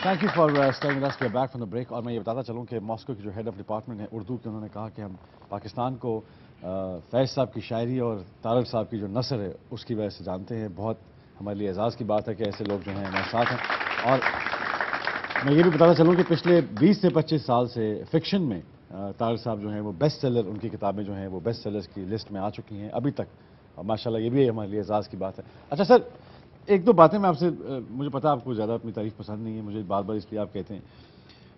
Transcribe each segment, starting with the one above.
Thank you for staying with us. We're back from the break. اور میں یہ بتاتا چلوں کہ ماسکو کے جو ہیڈ آف ڈپارٹمنٹ ہیں اردو کے، انہوں نے کہا کہ ہم پاکستان کو فیض صاحب کی شاعری اور طارق صاحب کی جو نثر ہے اس کی وجہ سے جانتے ہیں. بہت ہمارے لیے اعزاز کی بات ہے کہ ایسے لوگ جو ہیں ہمارے ساتھ ہیں. اور میں یہ بھی بتاتا چلوں کہ پچھلے 20 سے 25 سال سے فکشن میں طارق صاحب جو ہیں وہ بیسٹ سیلر، ان کی کتابیں جو ہیں وہ بیسٹ سیلرز کی لسٹ میں آ چکی ہیں ابھی تک. اور ماشاءاللہ یہ بھی ہمارے لیے اعزاز کی بات ہے. اچھا سر، ایک دو باتیں میں آپ سے، مجھے پتا آپ کو زیادہ اپنی تعریف پسند نہیں ہے، مجھے بار بار اس لیے آپ کہتے ہیں.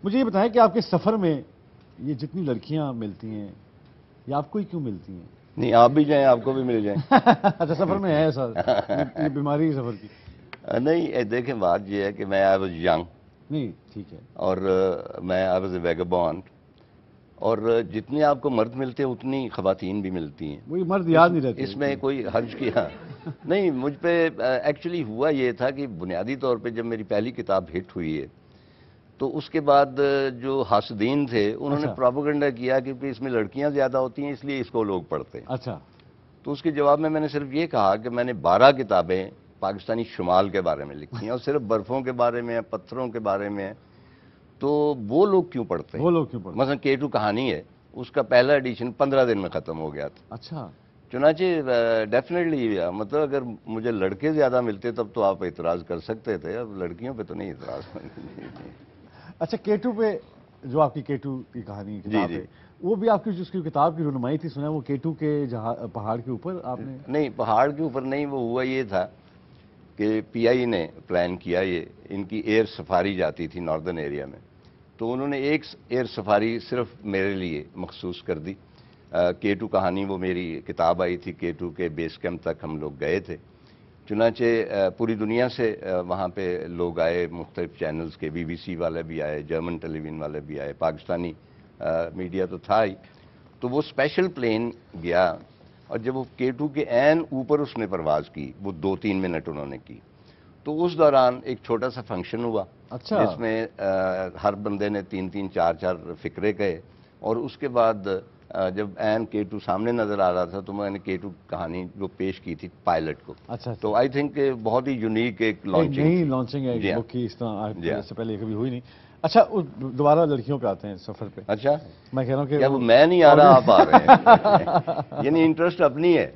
مجھے یہ بتائیں کہ آپ کے سفر میں یہ جتنی لڑکیاں ملتی ہیں یہ آپ کو ہی کیوں ملتی ہیں؟ نہیں، آپ بھی جائیں، آپ کو بھی مل جائیں. اچھا، سفر میں ہے ایسا، یہ بیماری ہے سفر کی؟ نہیں دیکھیں، بات یہ ہے کہ میں آئی واز ینگ. نہیں ٹھیک ہے. اور میں آئی واز اے ویگابونڈ. اور جتنے آپ کو مرد ملتے ہیں اتنی خواتین بھی ملتی ہیں. وہی مرد یاد نہیں رہتے اس میں کوئی حرج کیا نہیں. مجھ پہ ایکچولی ہوا یہ تھا کہ بنیادی طور پہ جب میری پہلی کتاب ہٹ ہوئی ہے تو اس کے بعد جو حاسدین تھے انہوں نے پروپیگنڈا کیا کہ اس میں لڑکیاں زیادہ ہوتی ہیں اس لیے اس کو لوگ پڑھتے ہیں. اچھا. تو اس کے جواب میں نے صرف یہ کہا کہ میں نے 12 کتابیں پاکستانی شمال کے بارے میں لکھی ہیں اور صرف برفوں کے بارے میں، پتھروں کے بارے میں. تو وہ لوگ کیوں پڑھتے ہیں؟ وہ لوگ کیوں پڑھتے ہیں؟ مثلا K2 کہانی ہے، اس کا پہلا ایڈیشن 15 دن میں ختم ہو گیا تھا. اچھا. چنانچہ ڈیفینیٹلی مطلب اگر مجھے لڑکے زیادہ ملتے تب تو آپ اعتراض کر سکتے تھے، اب لڑکیوں پہ تو نہیں اعتراض. اچھا، K2 پہ جو آپ کی K2 کی کہانی کتاب ہے وہ بھی آپ کی جس کی کتاب کی رونمائی تھی، سنا وہ K2 کے پہاڑ کے اوپر آپ نے؟ نہیں، پہاڑ کے اوپر نہیں. وہ ہوا یہ تھا کہ PI نے پلان کیا، یہ ان کی ایئر سفاری جاتی تھی ناردرن ایریا میں، تو انہوں نے ایک ایئر سفاری صرف میرے لیے مخصوص کر دی. K2 کہانی وہ میری کتاب آئی تھی، K2 کے بیس کیمپ تک ہم لوگ گئے تھے. چنانچہ پوری دنیا سے وہاں پہ لوگ آئے، مختلف چینلز کے، BBC والے بھی آئے، جرمن ٹیلی ویژن والے بھی آئے، پاکستانی میڈیا تو تھا ہی. تو وہ اسپیشل پلین گیا اور جب وہ K2 کے عین اوپر اس نے پرواز کی، وہ 2-3 منٹ انہوں نے کی، تو اس دوران ایک چھوٹا سا فنکشن ہوا جس میں ہر بندے نے 3-3 4-4 فقرے کہے. اور اس کے بعد جب عین K2 سامنے نظر آ رہا تھا تو میں نے K2 کہانی جو پیش کی تھی پائلٹ کو. تو آئی تھنک بہت ہی یونیک ایک لانچنگ ہے بک کی، اس طرح اس سے پہلے کبھی ہوئی نہیں. اچھا، دوبارہ لڑکیوں پہ آتے ہیں سفر پہ. اچھا، میں کہہ رہا ہوں کہ وہ میں نہیں آ رہا، آپ آ رہے ہیں. یعنی انٹرسٹ اپنی ہے،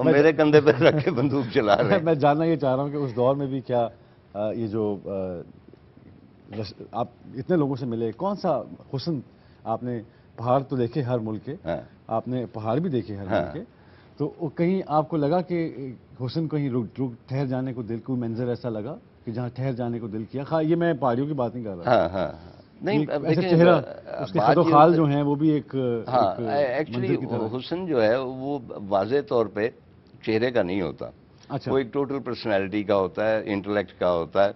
میرے کندھے پہ رکھ کے بندوق چلا رہے ہیں. میں جاننا یہ چاہ رہا ہوں کہ اس دور میں بھی کیا یہ جو آپ اتنے لوگوں سے ملے، کون سا حسن آپ نے؟ پہاڑ تو دیکھے ہر ملک کے، آپ نے پہاڑ بھی دیکھے ہر ملک کے، تو کہیں آپ کو لگا کہ حسن کہیں رک ٹھہر جانے کو دل کو منظر ایسا لگا کہ جہاں ٹھہر جانے کو دل کیا؟ یہ میں پہاڑیوں کی بات نہیں کر رہا. نہیں، ایسا چہرہ، اس کے خد و خال جو ہیں وہ بھی ایک ایکچولی حسن جو ہے وہ واضح طور پہ چہرے کا نہیں ہوتا. وہ ایک ٹوٹل پرسنالٹی کا ہوتا ہے، انٹلیکٹ کا ہوتا ہے.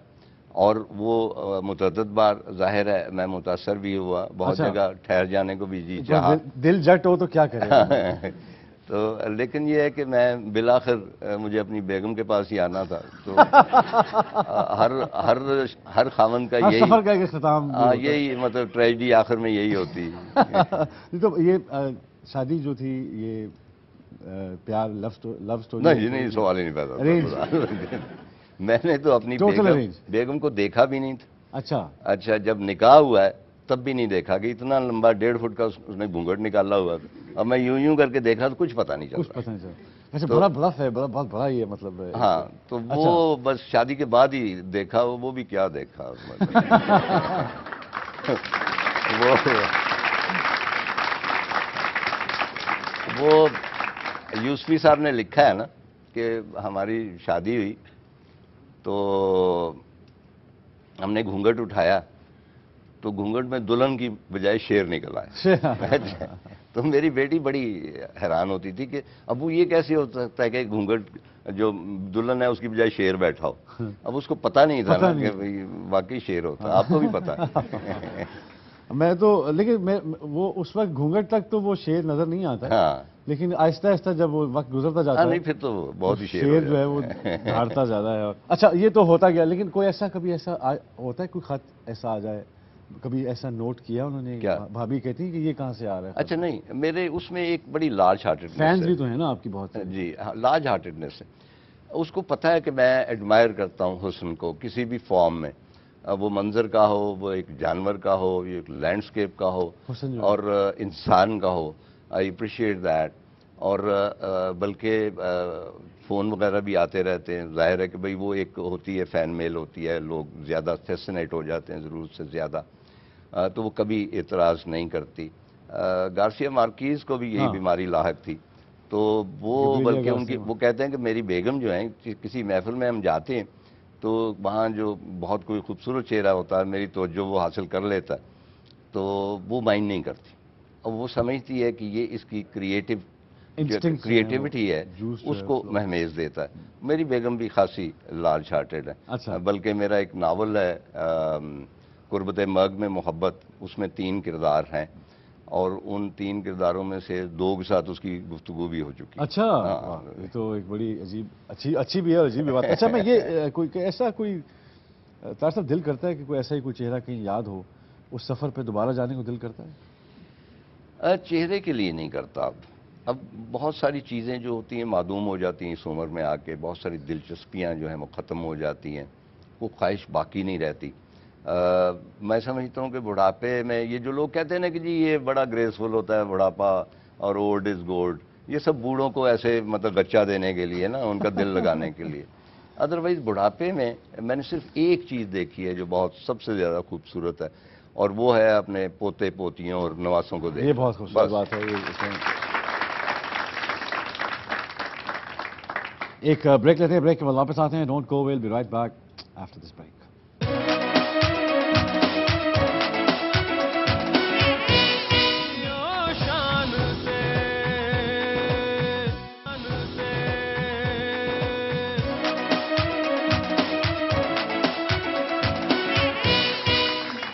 اور وہ متعدد بار ظاہر ہے میں متاثر بھی ہوا، بہت جگہ ٹھہر جانے کو بھی جی چاہا. دل جٹ ہو تو کیا کرے. تو لیکن یہ ہے کہ میں بالآخر مجھے اپنی بیگم کے پاس ہی آنا تھا. تو ہر خاوند کا یہی سفر کا ایک اختتام، یہی مطلب ٹریجڈی آخر میں یہی ہوتی. تو یہ شادی جو تھی یہ پیار لو سٹوری؟ نہیں، سوال ہی نہیں پیدا. میں نے تو اپنی بیگم کو دیکھا بھی نہیں تھا. اچھا، جب نکاح ہوا ہے تب بھی نہیں دیکھا کہ اتنا لمبا 1.5 فٹ کا اس نے گھونگھٹ نکالا ہوا تھا. اب میں یوں کر کے دیکھا تو کچھ پتہ نہیں چلتا. اچھا، بڑا بلف ہے، بہت بڑا یہ مطلب. ہاں، تو وہ بس شادی کے بعد ہی دیکھا. وہ بھی کیا دیکھا. وہ یوسفی صاحب نے لکھا ہے نا کہ ہماری شادی ہوئی تو ہم نے گھونگھٹ اٹھایا تو گھونگھٹ میں دلہن کی بجائے شیر نکل آیا. تو میری بیٹی بڑی حیران ہوتی تھی کہ ابو یہ کیسے ہو سکتا ہے کہ گھونگھٹ جو دلہن ہے اس کی بجائے شیر بیٹھا ہو. اب اس کو پتہ نہیں تھا نا کہ واقعی شیر ہوتا. آپ کو بھی پتہ ہے. میں تو لیکن وہ اس وقت گھونگھٹ تک تو وہ شیر نظر نہیں آتا، لیکن آہستہ آہستہ جب وہ وقت گزرتا جاتا ہے نہیں پھر تو بہت ہی شیر جو ہے وہ دھاڑتا زیادہ ہے. اچھا، یہ تو ہوتا گیا، لیکن کوئی ایسا کبھی ایسا ہوتا ہے، کوئی خط ایسا آ جائے، کبھی ایسا نوٹ کیا انہوں نے؟ بھابھی کہتی ہیں کہ یہ کہاں سے آ رہا ہے؟ اچھا، نہیں، میرے اس میں ایک بڑی لارج ہارٹڈنس ہے. فینز بھی تو ہیں نا آپ کی بہت. جی، لارج ہارٹڈنس ہے. اس کو پتہ ہے کہ میں ایڈمائر کرتا ہوں حسن کو کسی بھی فارم میں. وہ منظر کا ہو، وہ ایک جانور کا ہو، یہ ایک لینڈسکیپ کا ہو حسن جو ہے۔ اور انسان کا ہو. I appreciate that. اور بلکہ فون وغیرہ بھی آتے رہتے ہیں. ظاہر ہے کہ بھئی وہ ایک ہوتی ہے فین میل ہوتی ہے، لوگ زیادہ فیسنیٹ ہو جاتے ہیں ضرورت سے زیادہ، تو وہ کبھی اعتراض نہیں کرتی. گارسیا مارکیز کو بھی یہی ہاں۔ بیماری لاحق تھی، تو وہ گبریلیا بلکہ ان کی گارسیا۔ وہ کہتے ہیں کہ میری بیگم جو ہیں کسی محفل میں ہم جاتے ہیں تو وہاں جو بہت کوئی خوبصورت چہرہ ہوتا ہے میری توجہ وہ حاصل کر لیتا ہے تو وہ مائنڈ نہیں کرتی، اور وہ سمجھتی ہے کہ یہ اس کی Instincts جو ہیں وہ کریٹیوٹی ہے juice جو اس ہے کو flow۔ مہمیز دیتا ہے. میری بیگم بھی خاصی لارج ہارٹیڈ ہے. اچھا۔ بلکہ میرا ایک ناول ہے قربت مرگ میں محبت، اس میں 3 کردار ہیں اور ان 3 کرداروں میں سے 2 کے ساتھ اس کی گفتگو بھی ہو چکی ہے. اچھا، واہ، یہ تو ایک بڑی عجیب، اچھی بھی ہے اور عجیب بھی بات. اچھا، میں یہ کوئی ایسا کوئی طاہر صاحب دل کرتا ہے کہ کوئی ایسا ہی کوئی چہرہ کہیں یاد ہو، اس سفر پہ دوبارہ جانے کو دل کرتا ہے؟ چہرے کے لیے نہیں کرتا. اب بہت ساری چیزیں جو ہوتی ہیں معدوم ہو جاتی ہیں اس عمر میں آ کے، بہت ساری دلچسپیاں جو ہیں وہ ختم ہو جاتی ہیں، وہ خواہش باقی نہیں رہتی. میں سمجھتا ہوں کہ بڑھاپے میں یہ جو لوگ کہتے ہیں نا کہ جی یہ بڑا گریسفل ہوتا ہے بڑھاپا اور اولڈ از گولڈ، یہ سب بوڑھوں کو ایسے مطلب گچا دینے کے لیے نا، ان کا دل لگانے کے لیے. ادروائز بڑھاپے میں نے صرف ایک چیز دیکھی ہے جو بہت سب سے زیادہ خوبصورت ہے، اور وہ ہے اپنے پوتے پوتیوں اور نواسوں کو دیکھنا. یہ بہت خوبصورت بس. بات ہے. ایک بریک لیتے ہیں، بریک کے بعد واپس آتے ہیں. Don't go, we'll be right back after this break.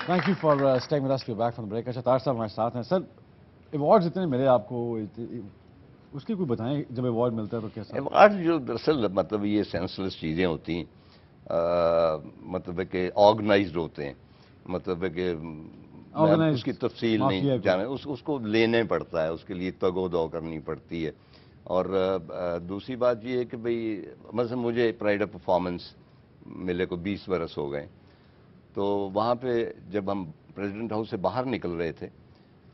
Thank you for staying with us. We are back from break. اچھا، طاہر صاحب ہمارے ساتھ ہیں. سر، ایوارڈز اتنے ملے آپ کو، اس کی کوئی بتائیں، جب ایوارڈ ملتا ہے تو کیسا؟ ایوارڈ جو دراصل مطلب یہ سینسلیس چیزیں ہوتی ہیں، مطلب ہے کہ آرگنائزڈ ہوتے ہیں، مطلب ہے کہ میں اس کی تفصیل نہیں جانے، اس کو لینے پڑتا ہے، اس کے لیے تگ و دو کرنی پڑتی ہے. اور دوسری بات یہ ہے کہ بھئی مثلا مجھے پرائڈ آف پرفارمنس ملے کو 20 برس ہو گئے، تو وہاں پہ جب ہم پریزیڈنٹ ہاؤس سے باہر نکل رہے تھے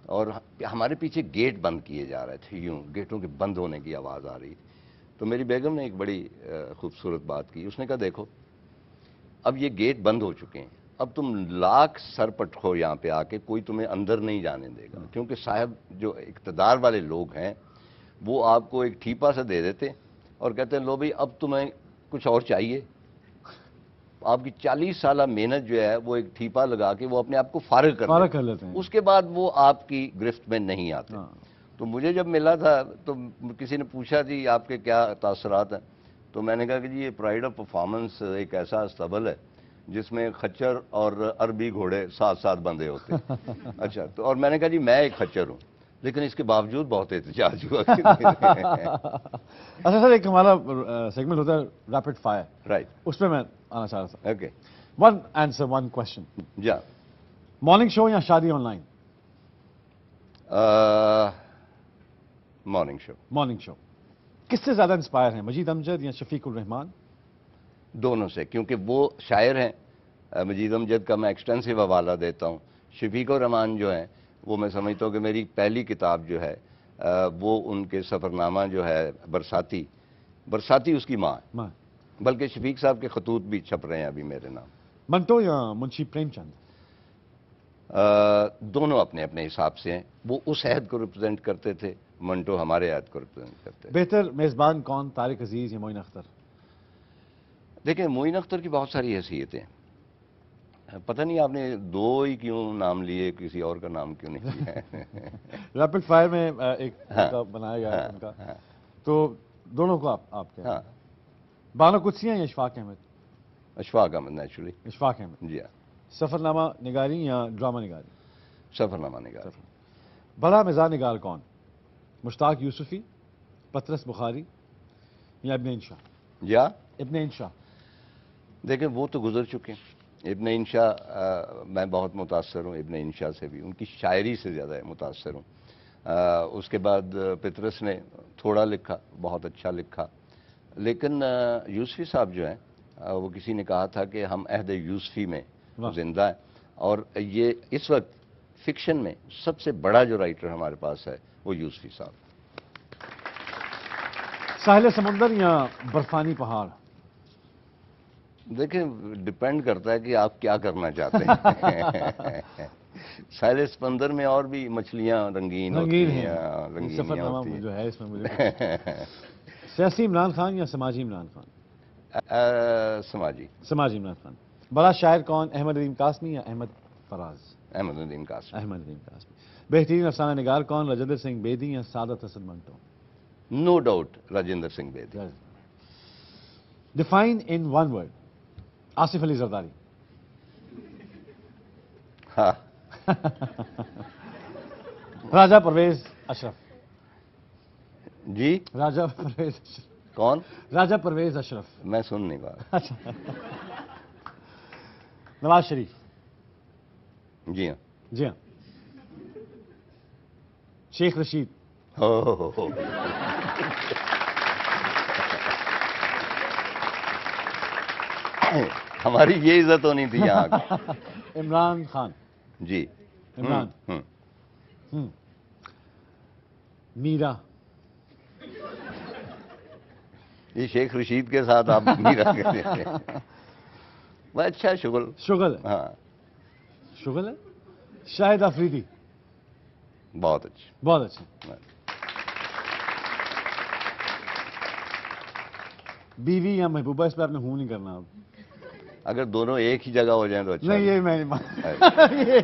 اور ہمارے پیچھے گیٹ بند کیے جا رہے تھے، یوں گیٹوں کے بند ہونے کی آواز آ رہی تھی، تو میری بیگم نے ایک بڑی خوبصورت بات کی. اس نے کہا دیکھو اب یہ گیٹ بند ہو چکے ہیں، اب تم لاکھ سر پٹکھو یہاں پہ آ کے کوئی تمہیں اندر نہیں جانے دے گا، کیونکہ صاحب جو اقتدار والے لوگ ہیں وہ آپ کو ایک ٹھیپا سے دے دیتے اور کہتے ہیں لو بھئی اب تمہیں کچھ اور چاہیے. آپ کی 40 سالہ محنت جو ہے وہ ایک ٹھیپا لگا کے وہ اپنے آپ کو فارغ کر لیتے ہیں، اس کے بعد وہ آپ کی گرفت میں نہیں آتے. تو مجھے جب ملا تھا تو کسی نے پوچھا جی آپ کے کیا تاثرات ہیں، تو میں نے کہا کہ جی یہ پرائڈ آف پرفارمنس ایک ایسا استبل ہے جس میں خچر اور عربی گھوڑے ساتھ ساتھ بندھے ہوتے ہیں. اچھا، تو اور میں نے کہا جی میں ایک خچر ہوں، لیکن اس کے باوجود بہت احتجاج ہوا. اچھا سر، ایک ہمارا سیگمنٹ ہوتا ہے ریپڈ فائر، رائٹ، اس پہ میں آنا چاہ رہا تھا. اوکے. 1 answer 1 question. جا مارننگ شو یا شادی on line? Morning show. Morning show. کس سے زیادہ انسپائر ہیں، مجید امجد یا شفیق الرحمان؟ دونوں سے، کیونکہ وہ شاعر ہیں. مجید امجد کا میں ایکسٹینسو حوالہ دیتا ہوں. شفیق الرحمان جو ہیں وہ میں سمجھتا ہوں کہ میری پہلی کتاب جو ہے وہ ان کے سفرنامہ جو ہے برساتی اس کی ماں ہے، بلکہ شفیق صاحب کے خطوط بھی چھپ رہے ہیں ابھی میرے نام. منٹو یا منشی پریم چند؟ دونوں اپنے اپنے حساب سے ہیں. وہ اس عہد کو ریپرزینٹ کرتے تھے، منٹو ہمارے عہد کو ریپرزینٹ کرتے تھے. بہتر میزبان کون، طارق عزیز یا معین اختر؟ دیکھیں معین اختر کی بہت ساری حیثیتیں، پتہ نہیں آپ نے 2 ہی کیوں نام لیے، کسی اور کا نام کیوں نہیں لیا. ریپڈ فائر میں ایک بنایا گیا ہے ان کا، تو دونوں کو آپ کیا؟ ہاں، بانو قدسیاں یا اشفاق احمد؟ اشفاق احمد نیچرلی. اشفاق احمد. جی ہاں. سفرنامہ نگاری یا ڈرامہ نگاری؟ سفرنامہ نگار. بڑا مزاح نگار کون، مشتاق یوسفی، پطرس بخاری یا ابن انشا؟ یا ابن انشا. دیکھیں وہ تو گزر چکے ہیں. ابن انشا میں بہت متاثر ہوں ابن انشا سے بھی، ان کی شاعری سے زیادہ متاثر ہوں. اس کے بعد پطرس نے تھوڑا لکھا، بہت اچھا لکھا، لیکن یوسفی صاحب جو ہیں وہ کسی نے کہا تھا کہ ہم عہد یوسفی میں واہ۔ زندہ ہے. اور یہ اس وقت فکشن میں سب سے بڑا جو رائٹر ہمارے پاس ہے وہ یوسفی صاحب. ساحل سمندر یا برفانی پہاڑ؟ دیکھیں ڈپینڈ کرتا ہے کہ آپ کیا کرنا چاہتے ہیں. ساحل سمندر میں اور بھی مچھلیاں رنگین ہوتی رنگین ہیں. ہیں. ہاں، یہ رنگینیاں سفرنامہ ہوتی ہیں. جو ہے اس میں مجھے سیاسی عمران خان یا سماجی عمران خان؟ سماجی. سماجی عمران خان. بڑا شاعر کون، احمد ندیم قاسمی یا احمد فراز؟ احمد ندیم قاسمی. احمد ندیم قاسمی. بہترین افسانہ نگار کون، راجندر سنگھ بیدی یا Saadat Hasan Manto? No doubt Rajinder Singh Bedi. Define in one word Asif Ali Zardari. ہاں. راجہ پرویز اشرف. جی راجہ پرویز اشرف. کون؟ راجہ پرویز اشرف. میں سن نہیں پا رہا. اچھا. نواز شریف. جی ہاں. جی ہاں. شیخ رشید. ہو. ہماری یہ عزت ہونی تھی یہاں کی. عمران خان. جی. عمران. میرا. یہ شیخ رشید کے ساتھ آپ میرا کہتے ہیں. وہ اچھا شغل. شغل ہے. ہاں شغل ہے. شاہد آفریدی. بہت اچھا. بہت اچھا. بیوی یا محبوبہ، اس پہ آپ نے ہوں نہیں کرنا اب. اگر دونوں ایک ہی جگہ ہو جائیں تو اچھا. نہیں یہ میں نہیں مان.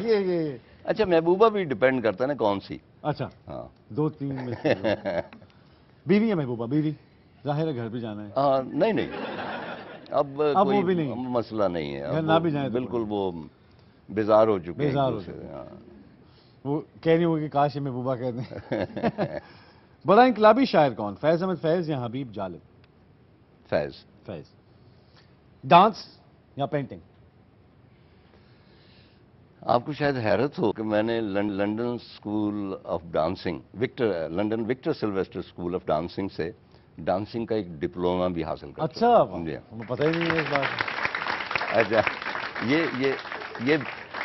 یہ اچھا محبوبہ بھی ڈیپینڈ کرتا ہے نا کون سی. اچھا ہاں. دو تین میں سے. بیوی یا محبوبہ؟ بیوی. ظاہر ہے گھر بھی جانا ہے. ہاں نہیں اب اب وہ بھی کوئی نہیں. مسئلہ نہیں ہے. گھر اب نہ بھی جائیں تو بالکل وہ بیزار ہو چکے ہیں. بیزار ہو ایک دوسرے چکے سے. ہیں. ہاں. وہ کہہ رہی ہوگی کہ کاش یہ محبوبہ کہتے ہیں. بڑا انقلابی شاعر کون، فیض احمد فیض یا حبیب جالب؟ فیض. فیض. ڈانس یا پینٹنگ؟ آپ کو شاید حیرت ہو کہ میں نے London school of dancing London Victor Sylvester school of dancing سے ڈانسنگ کا ایک ڈپلوما بھی حاصل کر اچھا جی. ہمیں پتہ ہی نہیں ہے اس بات. اچھا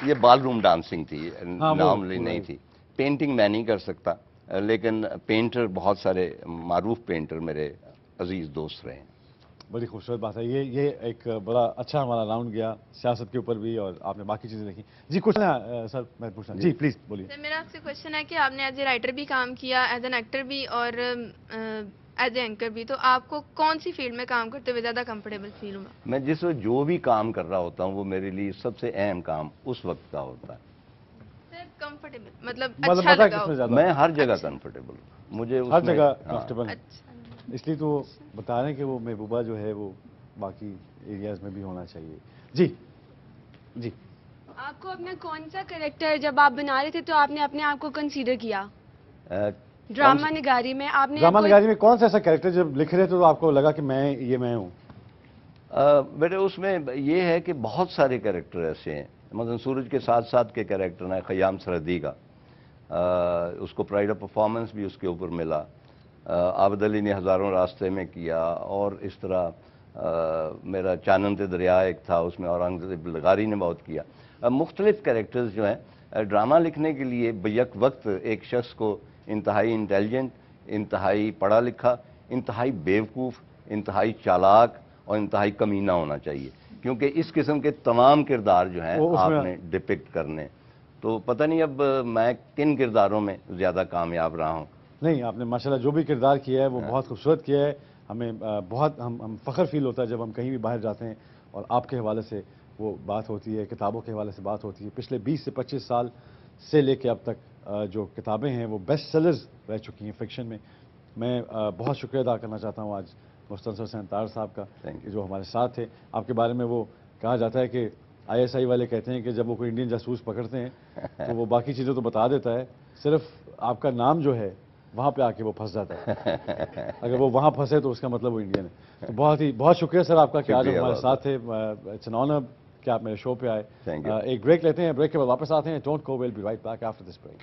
یہ بال روم ڈانسنگ تھی. ہاں، وہ نارملی نہیں تھی. پینٹنگ میں نہیں کر سکتا لیکن پینٹر بہت سارے معروف پینٹر میرے عزیز دوست رہے ہیں. بڑی خوبصورت بات ہے. یہ ایک بڑا اچھا ہمارا راؤنڈ گیا سیاست کے اوپر بھی، اور آپ نے باقی چیزیں دیکھی. جی کچھ نا سر میں پوچھنا. جی پلیز بولیے. سر میرا آپ سے کوشچن ہے کہ آپ نے ایز اے رائٹر بھی کام کیا، ایز این ایکٹر بھی، اور ایز اے اینکر بھی. تو آپ کو کون سی فیلڈ میں کام کرتے ہوئے زیادہ کمفرٹیبل فیل ہوا؟ میں جس وقت جو بھی کام کر رہا ہوتا ہوں وہ میرے لیے سب سے اہم کام اس وقت کا ہوتا ہے. سر کمفرٹیبل مطلب اچھا لگا ہو؟ میں ہر جگہ کمفرٹیبل ہوں. مجھے ہر جگہ کمفرٹیبل. اچھا. اس لیے تو بتا رہے ہیں کہ وہ محبوبہ جو ہے وہ باقی ایریاز میں بھی ہونا چاہیے. جی جی. آپ کو اپنا کون سا کریکٹر جب آپ بنا رہے تھے تو آپ نے اپنے آپ کو کنسیڈر کیا ڈرامہ نگاری میں؟ آپ نے ڈرامہ نگاری میں کون سا ایسا کریکٹر جب لکھ رہے تھے تو آپ کو لگا کہ میں ہوں؟ میرے اس میں یہ ہے کہ بہت سارے کریکٹر ایسے ہیں. مثلا سورج کے ساتھ ساتھ کے کریکٹر ہیں خیام سرحدی کا. اس کو پرائڈ آف پرفارمنس بھی اس کے اوپر ملا. عابد علی نے ہزاروں راستے میں کیا. اور اس طرح میرا چانند دریا ایک تھا، اس میں اورنگزیب لغاری نے بہت کیا. مختلف کریکٹرز جو ہیں ڈرامہ لکھنے کے لیے بیک وقت ایک شخص کو انتہائی انٹیلیجنٹ، انتہائی پڑھا لکھا، انتہائی بیوقوف، انتہائی چالاک اور انتہائی کمینہ ہونا چاہیے. کیونکہ اس قسم کے تمام کردار جو ہیں آپ نے ڈپکٹ کرنے. تو پتہ نہیں اب میں کن کرداروں میں زیادہ کامیاب رہا ہوں. نہیں آپ نے ماشاءاللہ جو بھی کردار کیا ہے وہ بہت خوبصورت کیا ہے. ہمیں بہت ہم فخر فیل ہوتا ہے جب ہم کہیں بھی باہر جاتے ہیں اور آپ کے حوالے سے وہ بات ہوتی ہے، کتابوں کے حوالے سے بات ہوتی ہے. پچھلے 20 سے 25 سال سے لے کے اب تک جو کتابیں ہیں وہ بیسٹ سیلرز رہ چکی ہیں فکشن میں. میں بہت شکریہ ادا کرنا چاہتا ہوں آج مستنصر حسین طاہر صاحب کا جو ہمارے ساتھ تھے. آپ کے بارے میں وہ کہا جاتا ہے کہ ISI والے کہتے ہیں کہ جب وہ کوئی انڈین جاسوس پکڑتے ہیں تو وہ باقی چیزیں تو بتا دیتا ہے، صرف آپ کا نام جو ہے وہاں پہ آ کے وہ پھنس جاتا ہے. اگر وہ وہاں پھنسے تو اس کا مطلب وہ انڈین ہے. تو بہت شکریہ سر آپ کا کہ آج ہمارے ساتھ تھے. اٹس این آنر کہ آپ میرے شو پہ آئے. ایک بریک لیتے ہیں، بریک کے بعد واپس آتے ہیں. Don't go, we'll be right back after this break.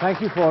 Thank you for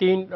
3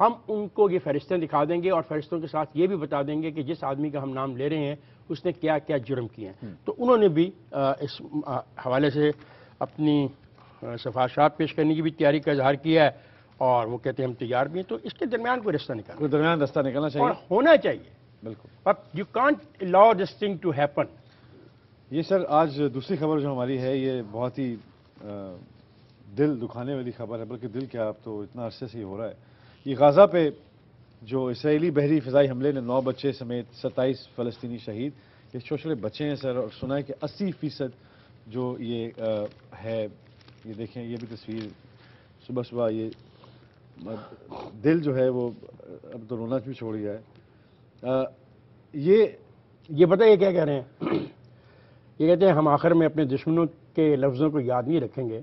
ہم ان کو یہ فہرستیں دکھا دیں گے اور فہرستوں کے ساتھ یہ بھی بتا دیں گے کہ جس آدمی کا ہم نام لے رہے ہیں اس نے کیا کیا جرم کیے ہیں. تو انہوں نے بھی اس حوالے سے اپنی صفحات پیش کرنے کی بھی تیاری کا اظہار کیا ہے اور وہ کہتے ہیں ہم تیار بھی ہیں. تو اس کے درمیان کوئی رستہ نکالنا کوئی درمیان رستہ نکلنا اور چاہیے. ہونا چاہیے. بالکل. اب you can't allow this thing to happen. یہ سر آج دوسری خبر جو ہماری ہے یہ بہت ہی دل دکھانے والی خبر ہے، بلکہ دل کیا اب تو اتنا عرصے سے یہ ہو رہا ہے. یہ غازہ پہ جو اسرائیلی بحری فضائی حملے نے 9 بچے سمیت 27 فلسطینی شہید. یہ چھوٹے چھوٹے بچے ہیں سر، اور سنا ہے کہ 80% جو یہ ہے، یہ دیکھیں یہ بھی تصویر صبح صبح، یہ دل جو ہے وہ اب تو رونا بھی چھوڑ گیا ہے. یہ پتہ یہ کیا کہہ رہے ہیں؟ یہ کہتے ہیں ہم آخر میں اپنے دشمنوں کے لفظوں کو یاد نہیں رکھیں گے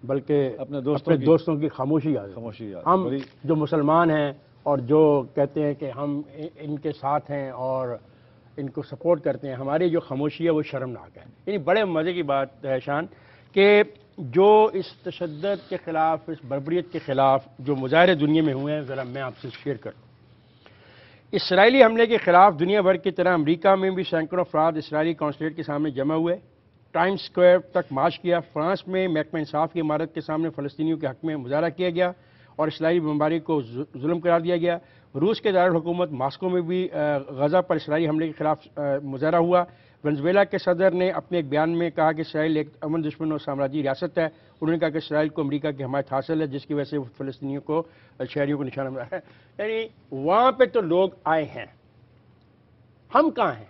بلکہ اپنے دوستوں کی خاموشی یاد رکھیں. خاموشی یاد. ہم جو مسلمان ہیں اور جو کہتے ہیں کہ ہم ان کے ساتھ ہیں اور ان کو سپورٹ کرتے ہیں، ہماری جو خاموشی ہے وہ شرمناک ہے. یعنی بڑے مزے کی بات ہے شان کہ جو اس تشدد کے خلاف، اس بربریت کے خلاف جو مظاہرے دنیا میں ہوئے ہیں، ذرا میں آپ سے شیئر کروں. اسرائیلی حملے کے خلاف دنیا بھر کی طرح امریکہ میں بھی سینکڑوں افراد اسرائیلی قونصلیٹ کے سامنے جمع ہوئے، ٹائمز اسکوائر تک مارچ کیا. فرانس میں محکمہ انصاف کی عمارت کے سامنے فلسطینیوں کے حق میں مظاہرہ کیا گیا اور اسرائیلی بمباری کو ظلم قرار دیا گیا. روس کے دارالحکومت ماسکو میں بھی غزہ پر اسرائیلی حملے کے خلاف مظاہرہ ہوا. ونزویلا کے صدر نے اپنے ایک بیان میں کہا کہ اسرائیل ایک امن دشمن اور سامراجی ریاست ہے. انہوں نے کہا کہ اسرائیل کو امریکہ کی حمایت حاصل ہے، جس کی وجہ سے وہ فلسطینیوں کو، شہریوں کو نشانہ بنا ہے. یعنی وہاں پہ تو لوگ آئے ہیں، ہم کہاں ہیں؟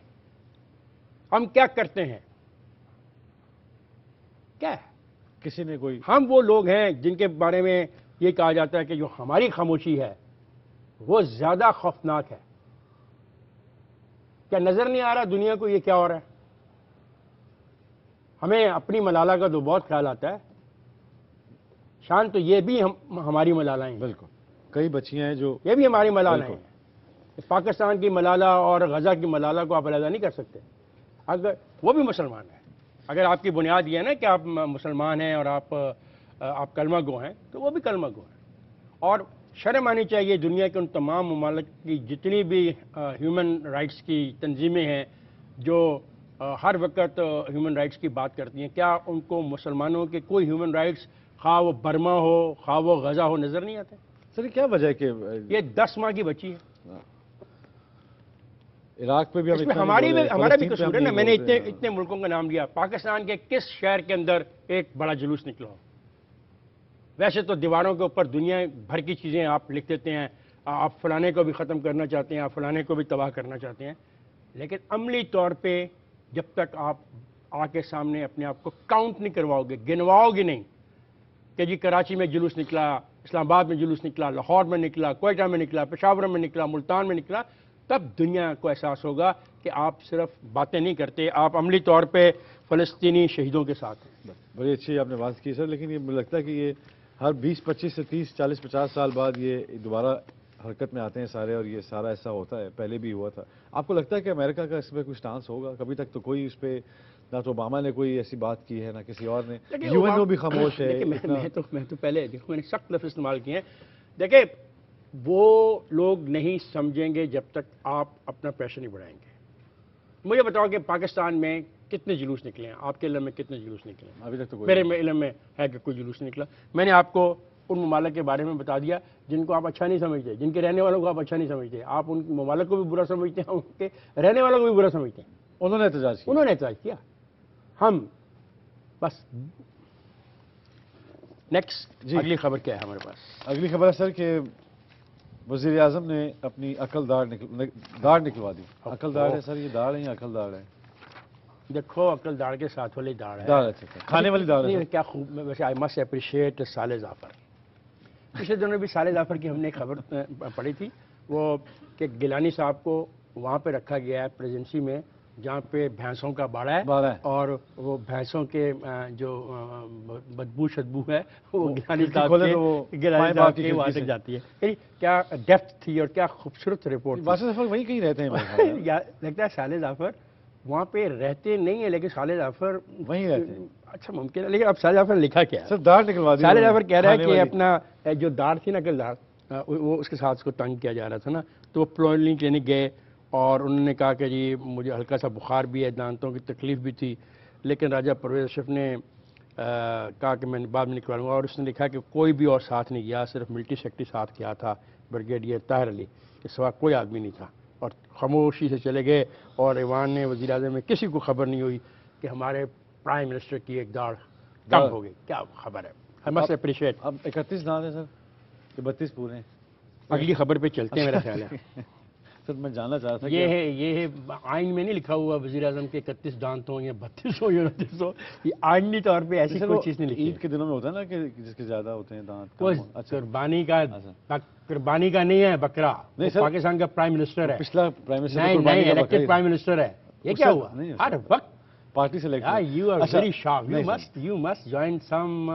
ہم کیا کرتے ہیں؟ کیا ہے؟ کسی نے کوئی ہم وہ لوگ ہیں جن کے بارے میں یہ کہا جاتا ہے کہ جو ہماری خاموشی ہے وہ زیادہ خوفناک ہے. کیا نظر نہیں آ رہا دنیا کو یہ کیا ہو رہا ہے؟ ہمیں اپنی ملالہ کا تو بہت خیال آتا ہے شان، تو یہ بھی ہماری ملالہ ہیں. بالکل. کئی بچیاں ہیں جو یہ بھی ہماری ملالہ ہیں. پاکستان کی ملالہ اور غزہ کی ملالہ کو آپ علیحدہ نہیں کر سکتے. اگر وہ بھی مسلمان ہیں، اگر آپ کی بنیاد یہ ہے نا کہ آپ مسلمان ہیں اور آپ کلمہ گو ہیں، تو وہ بھی کلمہ گو ہیں. اور شرم آنی چاہیے دنیا کے ان تمام ممالک کی جتنی بھی ہیومن رائٹس کی تنظیمیں ہیں جو ہر وقت ہیومن رائٹس کی بات کرتی ہیں. کیا ان کو مسلمانوں کے کوئی ہیومن رائٹس، خواہ وہ برما ہو خواہ وہ غزہ ہو، نظر نہیں آتے؟ سر کیا وجہ ہے کہ یہ 10 ماہ کی بچی ہے. عراق پہ بھی اس میں ہمارا بھی قصور ہے نا. میں نے اتنے ملکوں کا نام لیا. پاکستان کے کس شہر کے اندر ایک بڑا جلوس نکلا ہو؟ ویسے تو دیواروں کے اوپر دنیا بھر کی چیزیں آپ لکھ دیتے ہیں، آپ فلانے کو بھی ختم کرنا چاہتے ہیں، آپ فلانے کو بھی تباہ کرنا چاہتے ہیں، لیکن عملی طور پہ جب تک آپ آ کے سامنے اپنے آپ کو کاؤنٹ نہیں کرواؤ گے، گنواؤ گے نہیں کہ جی کراچی میں جلوس نکلا، اسلام آباد میں جلوس نکلا، لاہور میں نکلا، کوئٹہ میں نکلا، پشاور میں نکلا، ملتان میں نکلا، تب دنیا کو احساس ہوگا کہ آپ صرف باتیں نہیں کرتے، آپ عملی طور پہ فلسطینی شہیدوں کے ساتھ ہیں. بڑی اچھی آپ نے بات کی سر، لیکن یہ مجھے لگتا ہے کہ یہ ہر 20 25 سے 30 40 50 سال بعد یہ دوبارہ حرکت میں آتے ہیں سارے، اور یہ سارا ایسا ہوتا ہے. پہلے بھی ہوا تھا. آپ کو لگتا ہے کہ امریکہ کا اس پہ کوئی سٹانس ہوگا؟ کبھی تک تو کوئی اس پہ، نہ تو اوباما نے کوئی ایسی بات کی ہے نہ کسی اور نے. یو این او بھی خاموش ہے. میں تو پہلے دیکھو میں نے سخت لفظ استعمال کیے ہیں. دیکھیں وہ لوگ نہیں سمجھیں گے جب تک آپ اپنا پریشر نہیں بڑھائیں گے. مجھے بتاؤ کہ پاکستان میں کتنے جلوس نکلے ہیں؟ آپ کے علم میں کتنے جلوس نکلے ہیں؟ ابھی تک تو میرے علم میں ہے کہ کوئی جلوس نہیں نکلا. میں نے آپ کو ان ممالک کے بارے میں بتا دیا جن کو آپ اچھا نہیں سمجھتے، جن کے رہنے والوں کو آپ اچھا نہیں سمجھتے. آپ ان ممالک کو بھی برا سمجھتے ہیں، ان کے رہنے والوں کو بھی برا سمجھتے ہیں. انہوں نے احتجاج کیا. ہم بس نیکسٹ جی اگلی خبر کیا ہے ہمارے پاس؟ اگلی خبر ہے سر کہ وزیر اعظم نے اپنی عقل داڑ نکلوا دی. عقل داڑ ہے سر، یہ داڑ ہے یا عقل داڑ ہے؟ دیکھو عقل داڑ کے ساتھ والی داڑ ہے. داڑ ہے کھانے والی داڑ ہے. کیا خوب. ویسے آئی مسٹ اپریشیٹ صالح ظفر. پچھلے دنوں بھی صالح ظفر کی ہم نے خبر پڑھی تھی، وہ کہ گیلانی صاحب کو وہاں پہ رکھا گیا ہے پریزیڈنسی میں جہاں پہ بھینسوں کا باڑا ہے اور وہ بھینسوں کے جو بدبو شدبو ہے وہ گیلانی صاحب کے وہاں تک جاتی ہے. کیا ڈیپتھ تھی اور کیا خوبصورت رپورٹ. واسف ظفر وہیں کہیں رہتے ہیں لگتا ہے صالح ظفر وہاں پہ رہتے نہیں ہیں، لیکن صالح ظفر وہیں رہتے ہیں. اچھا ممکن ہے، لیکن اب صالح ظفر لکھا کیا ہے؟ سر داڑ نکلوا دی. صالح ظفر کہہ رہا ہے کہ اپنا جو داڑھ تھی نا عقل داڑھ، وہ اس کے ساتھ اس کو تنگ کیا جا رہا تھا نا، تو وہ پلونی کلینک گئے اور انہوں نے کہا کہ جی مجھے ہلکا سا بخار بھی ہے، دانتوں کی تکلیف بھی تھی، لیکن راجہ پرویز اشرف نے کہا کہ میں بعد میں نکلوا لوں گا، اور اس نے لکھا کہ کوئی بھی اور ساتھ نہیں گیا، صرف ملٹری سیکٹری ساتھ گیا تھا بریگیڈیئر طاہر علی کے سوا کوئی آدمی نہیں تھا، اور خاموشی سے چلے گئے، اور ایوان نے وزیر اعظم میں کسی کو خبر نہیں ہوئی کہ ہمارے پرائم منسٹر کی ایک داڑھ کم ہو گئی، کیا خبر ہے، I must appreciate۔ اب 31 دانت ہیں سر کہ 32 پورے ہیں؟ اگلی خبر پہ چلتے ہیں، میرا خیال ہے۔ سر میں جاننا چاہ رہا تھا یہ ہے آئین میں نہیں لکھا ہوا وزیر اعظم کے 31 دانت ہوں یا 32 ہو یا 29 ہو، یہ آئینی طور پہ ایسی کوئی چیز نہیں لکھی۔ عید کے دنوں میں ہوتا ہے نا کہ جس کے زیادہ ہوتے ہیں دانت، قربانی کا نہیں ہے بکرا، پاکستان کا پرائم منسٹر ہے، پچھلا پرائم منسٹر نہیں الیکٹڈ پرائم منسٹر ہے، یہ کیا ہوا ہر وقت پارٹی سے you are very sharp, you must join some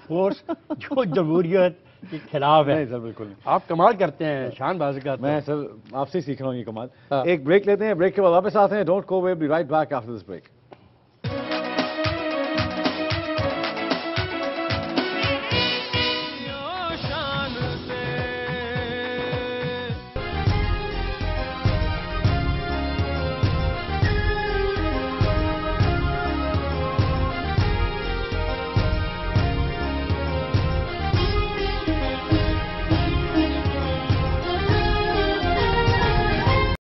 force جو جمہوریت کے خلاف ہے۔ نہیں سر بالکل نہیں، آپ کمال کرتے ہیں، شان بازی کرتے ہیں۔ میں سر آپ سے ہی سیکھ رہا ہوں یہ کمال۔ ایک بریک لیتے ہیں، بریک کے بعد واپس آتے ہیں، don't go away, be right back after this break.